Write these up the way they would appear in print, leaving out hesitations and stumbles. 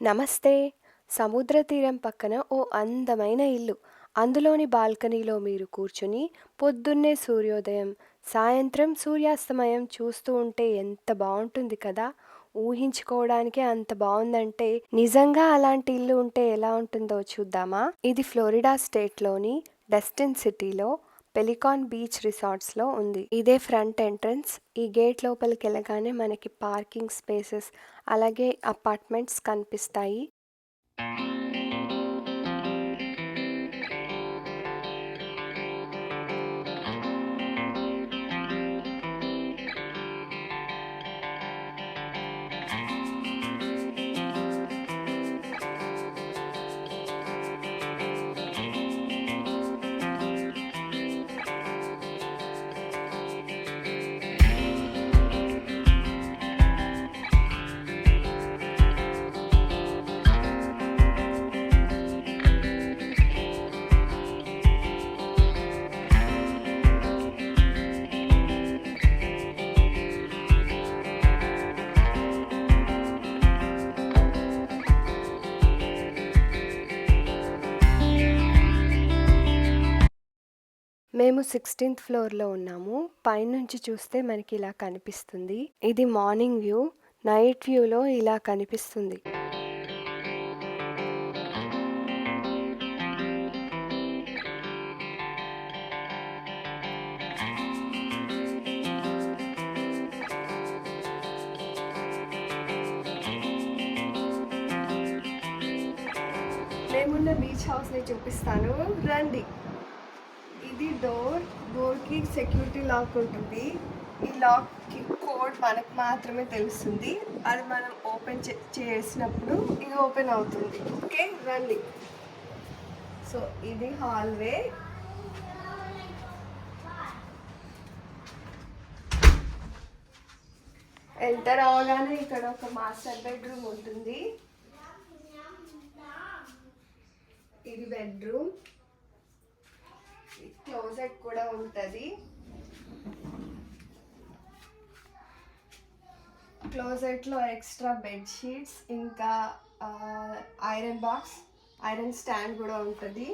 నమస్తే. సముద్ర తీరం పక్కన ఓ అందమైన ఇల్లు. అందులోని బాల్కనీలో మీరు కూర్చుని పొద్దున్నే సూర్యోదయం, సాయంత్రం సూర్యాస్తమయం చూస్తూ ఉంటే ఎంత బావుంటుంది కదా! ఊహించుకోవడానికే అంత బావుందంటే నిజంగా అలాంటి ఇల్లు ఉంటే ఎలా ఉంటుందో చూద్దామా? ఇది ఫ్లోరిడా స్టేట్‌లోని డస్టిన్ సిటీలో పెలికాన్ బీచ్ రిసార్ట్స్‌లో ఉంది. ఇదే ఫ్రంట్ ఎంట్రన్స్. ఈ గేట్ లోపలికెళ్ళగానే మనకి పార్కింగ్ స్పేసెస్ అలాగే అపార్ట్మెంట్స్ కనిపిస్తాయి. మేము 16th ఫ్లోర్‌లో ఉన్నాము. పైనుంచి చూస్తే మనకి ఇలా కనిపిస్తుంది. ఇది మార్నింగ్ వ్యూ. నైట్ వ్యూలో ఇలా కనిపిస్తుంది. మేమున్న బీచ్ హౌస్‌ని చూపిస్తాను. రండి. ఇది డోర్కి సెక్యూరిటీ లాక్ ఉంటుంది. ఈ లాక్కి కోడ్ మనకు మాత్రమే తెలుస్తుంది. అది మనం ఓపెన్ చేసినప్పుడు ఇది ఓపెన్ అవుతుంది. ఓకే, రండి. సో ఇది హాల్వే. ఎంటర్ అవగానే ఇక్కడ ఒక మాస్టర్ బెడ్రూమ్ ఉంటుంది. ఇది బెడ్రూమ్. క్లోజెట్ కూడా ఉంటుంది. క్లోజెట్లో ఎక్స్ట్రా బెడ్షీట్స్ ఇంకా ఐరన్ బాక్స్, ఐరన్ స్టాండ్ కూడా ఉంటుంది.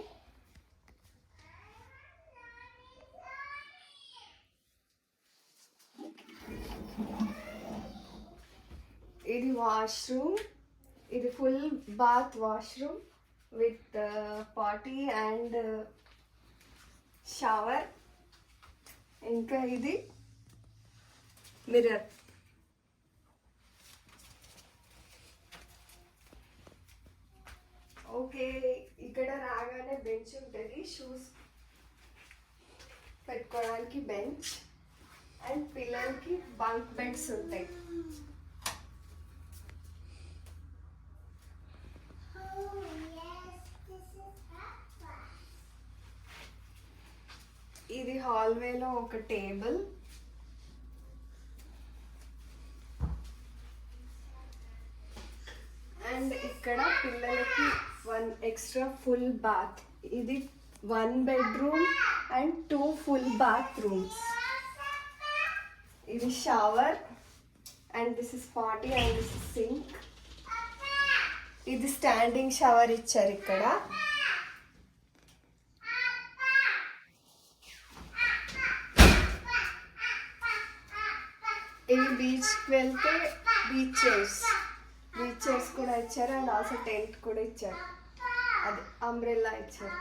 ఇది వాష్రూమ్. ఇది full bath washroom with potty and shower. ఇంకా ఇది మిర్రర్. ఓకే, ఇక్కడ రాగానే బెంచ్ ఉంటుంది. షూస్ పెట్టుకోవడానికి బెంచ్ అండ్ పిల్లలకి బంక్ బెడ్స్ ఉంటాయి. ఇది హాల్వేలో ఒక టేబుల్. అండ్ ఇక్కడ పిల్లలకి 1 ఎక్స్ట్రా ఫుల్ బాత్. ఇది 1 bedroom and 2 full bathrooms. ఇది shower and this is potty and this is sink. ఇది స్టాండింగ్ షవర్ ఇచ్చారు ఇక్కడ. ఇవి బీచ్కి వెళ్తే బీచ్ చైర్స్ కూడా ఇచ్చారు అండ్ ఆల్సో టెంట్ కూడా ఇచ్చారు. అది అంబ్రెల్లా ఇచ్చారు.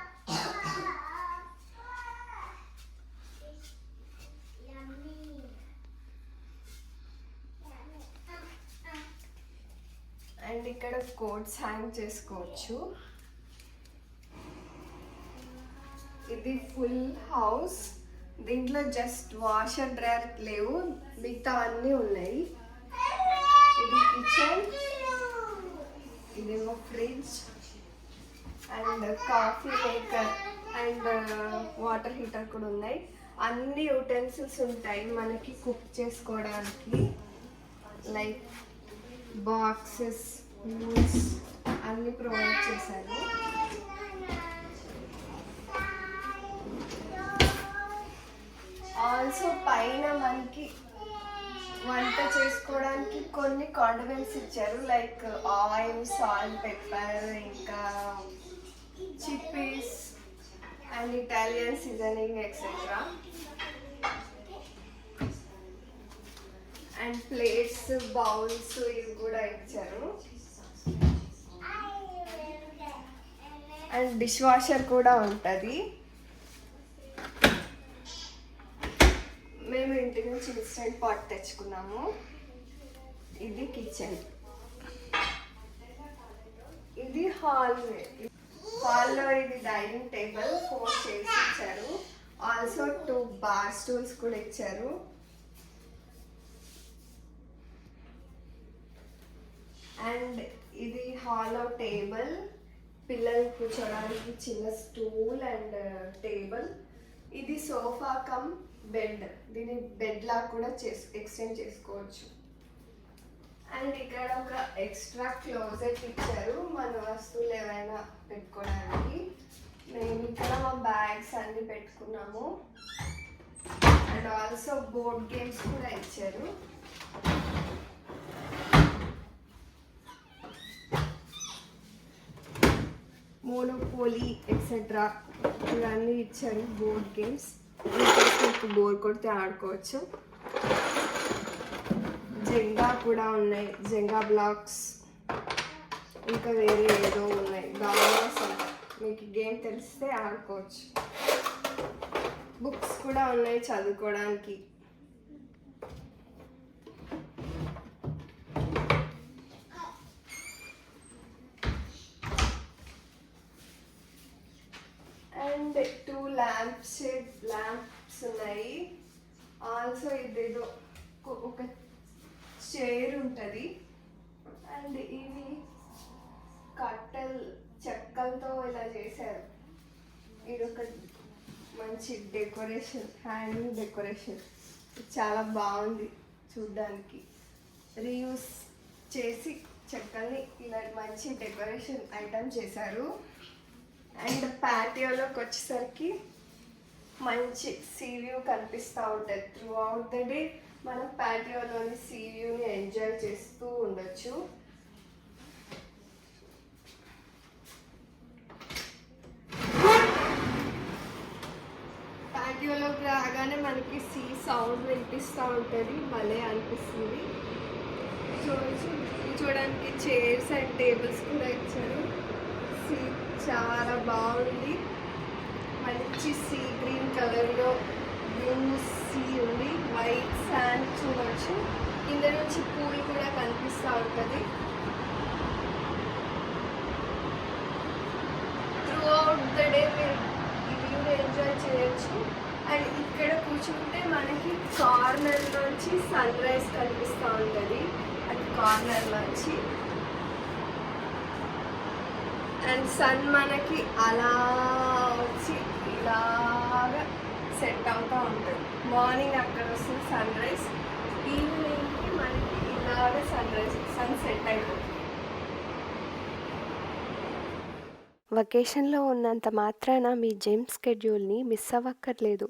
అండ్ ఇక్కడ కోట్స్ హ్యాంగ్ చేసుకోవచ్చు. ఇది ఫుల్ హౌస్. దీంట్లో జస్ట్ వాషర్ డ్రైయర్ లేవు, మిగతా అన్నీ ఉన్నాయి. ఇది కిచెన్. ఇదేమో fridge and coffee maker and water heater కూడా ఉన్నాయి. అన్ని యూటెన్సిల్స్ ఉంటాయి మనకి కుక్ చేసుకోవడానికి. లైక్ బాక్సెస్, బౌల్స్ అన్నీ ప్రొవైడ్ చేశారు. ఆల్సో పైన మనకి వంట చేసుకోవడానికి మనకి కొన్ని కాండిమెంట్స్ ఇచ్చారు, లైక్ ఆయిల్, సాల్ట్, పెప్పర్, ఇంకా చిప్పీస్ and Italian seasoning etcetera. And plates, bowls ఇవి కూడా ఇచ్చారు. అండ్ డిష్ వాషర్ కూడా ఉంటుంది. మేము ఇంటి నుంచి ఇన్స్టెంట్ పాట్ తెచ్చుకున్నాము. ఇది కిచెన్, ఇది హాల్లో ఇది డైనింగ్ టేబుల్, 4 చైర్స్ ఇచ్చారు. ఆల్సో 2 బార్ స్టూల్స్ కూడా ఇచ్చారు. అండ్ ఇది హాల్లో టేబుల్, పిల్లలు కూర్చోడానికి చిన్న స్టూల్ అండ్ టేబుల్. ఇది సోఫా కమ్ బెడ్, దీన్ని బెడ్ లా కూడా ఎక్స్టెండ్ చేసుకోవచ్చు. అండ్ ఇక్కడ ఒక ఎక్స్ట్రా క్లోజెట్ ఇచ్చారు మన వస్తువులు ఏమైనా పెట్టుకోవడానికి. మేము ఇక్కడ మా బ్యాగ్స్ అన్ని పెట్టుకున్నాము. అండ్ ఆల్సో బోర్డ్ గేమ్స్ కూడా ఇచ్చారు. మోనోపోలీ ఎక్సెట్రా ఇవన్నీ ఇచ్చారు, బోర్డ్ గేమ్స్. మీకు బోర్ కొడితే ఆడుకోవచ్చు. జెంగా కూడా ఉన్నాయి, జెంగా బ్లాక్స్, ఇంకా వేరే ఏదో ఉన్నాయి, డామినోస్. మీకు గేమ్ తెలిస్తే ఆడుకోవచ్చు. బుక్స్ కూడా ఉన్నాయి చదువుకోవడానికి. అండ్ 2 ల్యాంప్స్ ఉన్నాయి. ఆల్సో ఇదేదో ఒక చైర్ ఉంటుంది. అండ్ ఇవి చెక్కలతో ఇలా చేశారు. ఇది ఒక మంచి డెకరేషన్, హ్యాండ్ డెకరేషన్, చాలా బాగుంది చూడ్డానికి. రీయూస్ చేసి చెక్కల్ని ఇలా మంచి డెకరేషన్ ఐటమ్ చేశారు. అండ్ ప్యాటియోలోకి వచ్చేసరికి మంచి సీ వ్యూ కనిపిస్తూ ఉంటుంది. త్రూ అవుట్ ద డే మనం ప్యాటియోలోని సీ వ్యూని ఎంజాయ్ చేస్తూ ఉండొచ్చు. ప్యాటియోలోకి రాగానే మనకి సీ సౌండ్ వినిపిస్తూ ఉంటుంది, భలే అనిపిస్తుంది. చూడడానికి చైర్స్ అండ్ టేబుల్స్ కూడా ఇచ్చారు. సీ చాలా బాగుంది, మంచి సీ గ్రీన్ కలర్లో బ్లూ సీ ఉంది, వైట్ శాండ్ చూడవచ్చు. కింద నుంచి పూల్ కూడా కనిపిస్తూ ఉంటుంది. త్రూ అవుట్ ద డే మీరు ఈ వ్యూని ఎంజాయ్ చేయొచ్చు. అండ్ ఇక్కడ కూర్చుంటే మనకి కార్నర్ నుంచి సన్ రైజ్ కనిపిస్తూ ఉంటుంది, అది కార్నర్ నుంచి. అండ్ సన్ మనకి అలా వచ్చి ఇలాగా సెట్ అవుతూ ఉంటుంది. మార్నింగ్ అక్కడ వస్తుంది సన్ రైజ్, ఈవినింగ్కి మనకి ఇలాగ సన్ సెట్ అయిపోతుంది. వెకేషన్లో ఉన్నంత మాత్రాన మీ జిమ్ స్కెడ్యూల్ని మిస్ అవ్వక్కర్లేదు.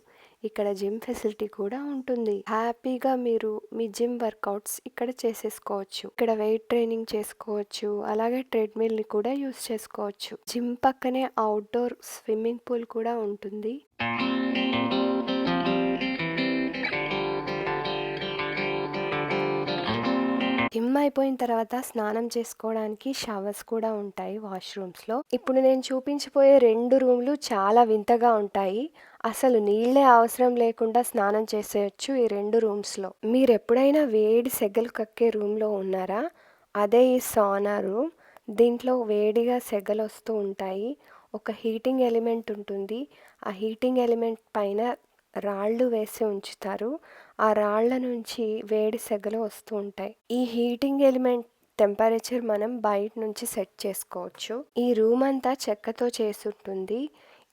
ఇక్కడ జిమ్ ఫెసిలిటీ కూడా ఉంటుంది. హ్యాపీగా మీరు మీ జిమ్ వర్కౌట్స్ ఇక్కడ చేసేసుకోవచ్చు. ఇక్కడ వెయిట్ ట్రైనింగ్ చేసుకోవచ్చు, అలాగే ట్రెడ్మిల్ని కూడా యూస్ చేసుకోవచ్చు. జిమ్ పక్కనే అవుట్డోర్ స్విమ్మింగ్ పూల్ కూడా ఉంటుంది. జిమ్ అయిపోయిన తర్వాత స్నానం చేసుకోవడానికి షవర్స్ కూడా ఉంటాయి వాష్రూమ్స్లో. ఇప్పుడు నేను చూపించిపోయే 2 రూమ్లు చాలా వింతగా ఉంటాయి. అసలు నీళ్ళే అవసరం లేకుండా స్నానం చేసేయచ్చు ఈ 2 రూమ్స్లో. మీరు ఎప్పుడైనా వేడి సెగలు కక్కే రూమ్లో ఉన్నారా? అదే ఈ సానా రూమ్. దీంట్లో వేడిగా సెగలు వస్తూ ఉంటాయి. ఒక హీటింగ్ ఎలిమెంట్ ఉంటుంది. ఆ హీటింగ్ ఎలిమెంట్ పైన రాళ్ళు వేసి ఉంచుతారు. ఆ రాళ్ల నుంచి వేడి సెగలు వస్తూ ఉంటాయి. ఈ హీటింగ్ ఎలిమెంట్ టెంపరేచర్ మనం బయట నుంచి సెట్ చేసుకోవచ్చు. ఈ రూమ్ అంతా చెక్కతో చేసి ఉంటుంది.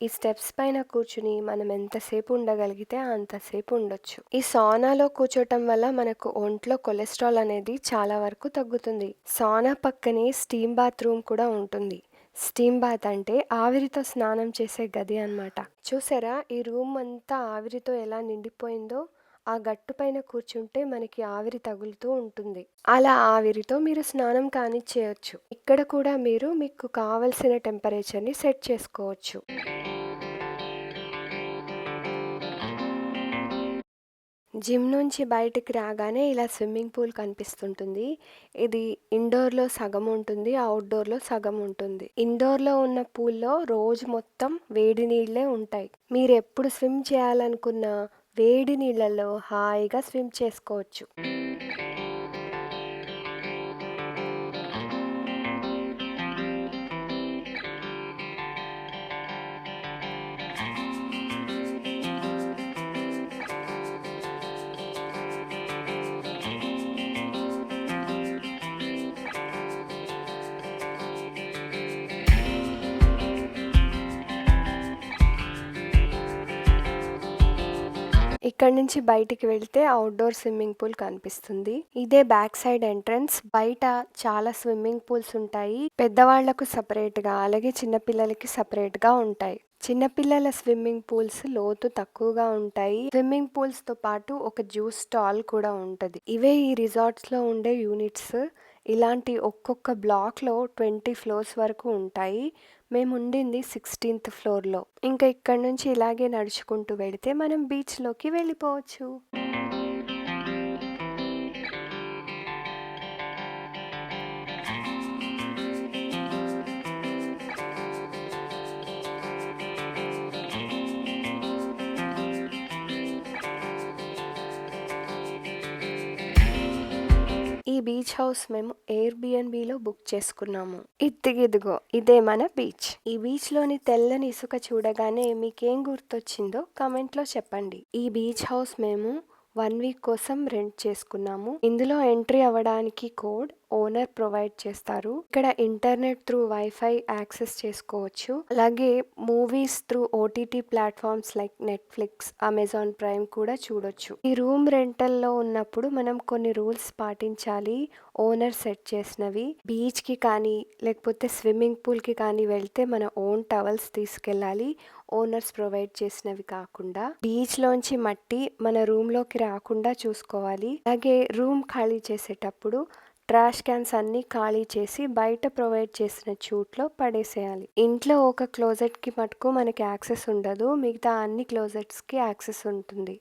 ఈ స్టెప్స్ పైన కూర్చుని మనం ఎంతసేపు ఉండగలిగితే అంతసేపు ఉండొచ్చు. ఈ సానాలో కూర్చోటం వల్ల మనకు ఒంట్లో కొలెస్ట్రాల్ అనేది చాలా వరకు తగ్గుతుంది. సానా పక్కనే స్టీమ్ బాత్ రూమ్ కూడా ఉంటుంది. స్టీమ్ బాత్ అంటే ఆవిరితో స్నానం చేసే గది అన్నమాట. చూసారా ఈ రూమ్ అంతా ఆవిరితో ఎలా నిండిపోయిందో? ఆ గట్టు పైన కూర్చుంటే మనకి ఆవిరి తగులుతూ ఉంటుంది. అలా ఆవిరితో మీరు స్నానం కానిచ్చేయొచ్చు. ఇక్కడ కూడా మీరు మీకు కావలసిన టెంపరేచర్‌ని సెట్ చేసుకోవచ్చు. జిమ్ నుంచి బయటికి రాగానే ఇలా స్విమ్మింగ్ పూల్ కనిపిస్తుంటుంది. ఇది ఇండోర్‌లో సగం ఉంటుంది. ఔట్‌డోర్‌లో సగం ఉంటుంది. ఇండోర్‌లో ఉన్న పూల్‌లో రోజు మొత్తం వేడి నీళ్ళే ఉంటాయి. మీరెప్పుడు స్విమ్ చేయాలనుకున్నా వేడి నీళ్ళలో హాయిగా స్విమ్ చేసుకోవచ్చు. ఇక్కడి నుంచి బయటికి వెళ్తే ఔట్‌డోర్ స్విమ్మింగ్ పూల్ కనిపిస్తుంది. ఇదే బ్యాక్ సైడ్ ఎంట్రన్స్. బయట చాలా స్విమ్మింగ్ పూల్స్ ఉంటాయి. పెద్దవాళ్లకు సెపరేట్‌గా, అలాగే చిన్న పిల్లలకి సెపరేట్‌గా ఉంటాయి. చిన్న పిల్లల స్విమ్మింగ్ పూల్స్ లోతు తక్కువగా ఉంటాయి. స్విమ్మింగ్ పూల్స్‌తో పాటు ఒక జ్యూస్ స్టాల్ కూడా ఉంటది. ఇవే ఈ రిసార్ట్స్‌లో ఉండే యూనిట్స్. ఇలాంటి ఒక్కొక్క బ్లాక్‌లో 20 ఫ్లోర్స్ వరకు ఉంటాయి. మేముండింది 16థ్ ఫ్లోర్‌లో. ఇంకా ఇక్కడి నుంచి ఇలాగే నడుచుకుంటూ వెళితే మనం బీచ్‌లోకి వెళ్ళిపోవచ్చు. ఈ బీచ్ హౌస్ మేము ఎయిర్‌బిఎన్‌బిలో బుక్ చేసుకున్నాము. ఇదిగో ఇదే మన బీచ్. ఈ బీచ్‌లోని తెల్లని ఇసుక చూడగానే మీకేం గుర్తొచ్చిందో కామెంట్‌లో చెప్పండి. ఈ బీచ్ హౌస్ మేము 1 వీక్ కోసం రెంట్ చేసుకున్నాము. ఇందులో ఎంట్రీ అవ్వడానికి కోడ్ ఓనర్ ప్రొవైడ్ చేస్తారు. ఇక్కడ ఇంటర్నెట్ త్రూ వైఫై యాక్సెస్ చేసుకోవచ్చు. అలాగే movies through OTT platforms like Netflix, Amazon prime కూడా చూడొచ్చు. ఈ రూమ్ రెంటల్‌లో ఉన్నప్పుడు మనం కొన్ని రూల్స్ పాటించాలి. ఓనర్ సెట్ చేసినవి. బీచ్‌కి కానీ, లేకపోతే స్విమ్మింగ్ పూల్‌కి కానీ వెళ్తే మన ఓన్ టవల్స్ తీసుకెళ్ళాలి. ఓనర్స్ ప్రొవైడ్ చేసినవి కాకుండా. బీచ్‌లోంచి మట్టి మన రూమ్‌లోకి రాకుండా చూసుకోవాలి. అలాగే రూమ్ ఖాళీ చేసేటప్పుడు ట్రాష్ క్యాన్స్ అన్నీ ఖాళీ చేసి బయట ప్రొవైడ్ చేసిన చూట్లో పడేసేయాలి. ఇంట్లో ఒక క్లోజెట్‌కి మటుకు మనకి యాక్సెస్ ఉండదు. మిగతా అన్ని క్లోజెట్స్‌కి యాక్సెస్ ఉంటుంది.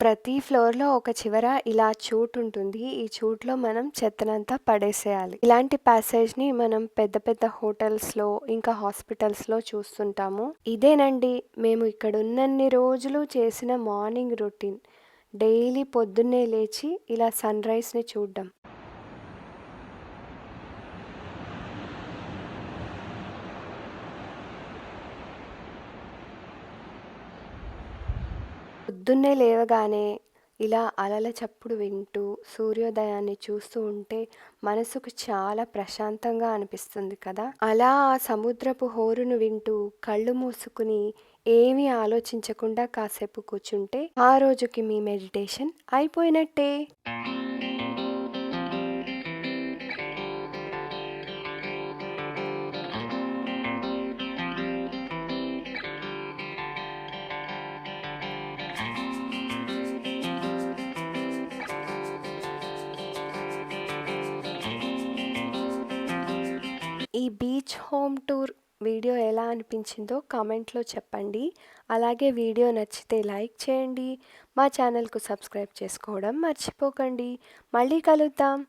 ప్రతి ఫ్లోర్‌లో ఒక చివర ఇలా చూటుంటుంది. ఈ చూట్లో మనం చెత్తనంతా పడేసేయాలి. ఇలాంటి ప్యాసేజ్‌ని మనం పెద్ద పెద్ద హోటల్స్‌లో, ఇంకా హాస్పిటల్స్‌లో చూస్తుంటాము. ఇదేనండి మేము ఇక్కడున్నన్ని రోజులు చేసిన మార్నింగ్ రొటీన్. డైలీ పొద్దున్నే లేచి ఇలా సన్‌రైజ్‌ని చూడ్డం. పొద్దున్నే లేవగానే ఇలా అలల చప్పుడు వింటూ సూర్యోదయాన్ని చూస్తూ ఉంటే మనసుకు చాలా ప్రశాంతంగా అనిపిస్తుంది కదా. అలా ఆ సముద్రపు హోరును వింటూ కళ్ళు మూసుకుని ఏమీ ఆలోచించకుండా కాసేపు కూర్చుంటే ఆ రోజుకి మీ మెడిటేషన్ అయిపోయినట్టే. ఈ బీచ్ హోమ్ టూర్ వీడియో ఎలా అనిపించిందో కామెంట్లో చెప్పండి. అలాగే వీడియో నచ్చితే లైక్ చేయండి. మా ఛానల్‌కు సబ్స్క్రైబ్ చేసుకోవడం మర్చిపోకండి. మళ్ళీ కలుద్దాం.